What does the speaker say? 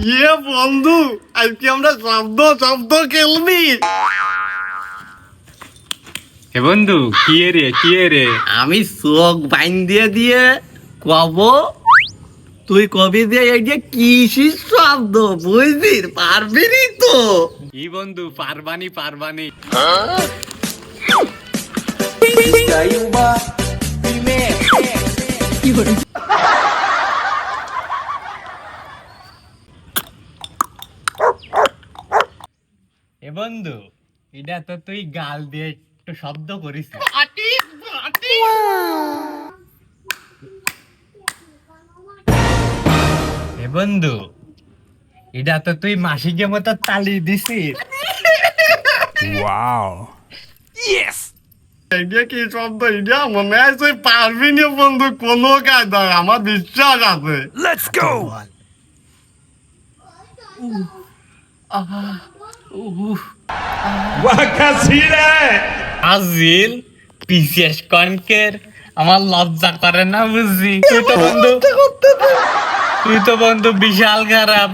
ইয়ে বন্ধু, আজকে আমরা শব্দ শব্দ খেলবি। হে বন্ধু, কি রে? আমি চোখ বাইন দিয়ে দিয়ে কব, তুই কবি দিয়ে এই যে কিসির শব্দ বুঝবি, পারবি নি তো? কি বন্ধু, পারবানি। এ বন্ধু, এটা তো তুই গাল দিয়ে একটু শব্দ করিস। এ বন্ধু, এটা তো তুই মাসিকে মতো তালি দিছিস। এটা কি শব্দ? এটা মনে হয় তুই পারবি না বন্ধু, কোনো কায়দায় আমার বিশ্বাস আছে। আজিল বিশেষ কনকের আমার লজ্জা করে না বুঝছি। তুই তো বন্ধু বিশাল খারাপ।